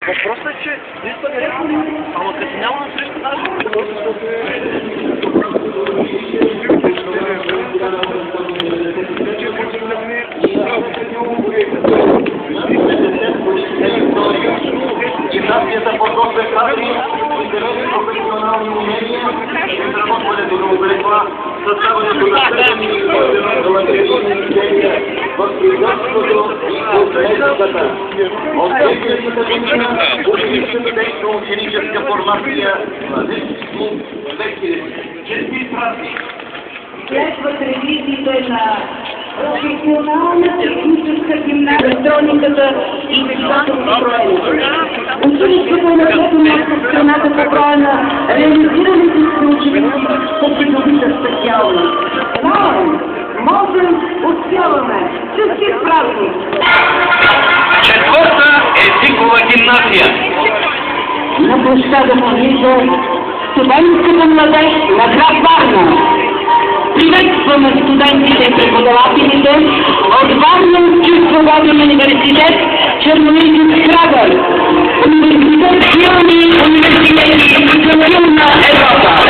Въпросът е, че ние сме директори, ама като няма на среща даже. Гимназията подготвя кадри, интересни професионални умения, изработването на облекла, съставането на средни в производството и отглеждата. От 2000 година ученицата действа ученическа формация Младежки 2000. Честит празник! Следват ревизиите на професионална техническа гимназия, електрониката и вещателното строене. Училището на трето място в страната по броя на реализираните си ученици по придобита специалност. Можем, успяваме! Честит празник! Четвърта езикова гимназия. На площада Мориза, студентската младеж на град Варна. Приветстваме студентите и преподавателите от Варненски свободен университет Черномирски Крагър, университет Силни университети за силна Европа.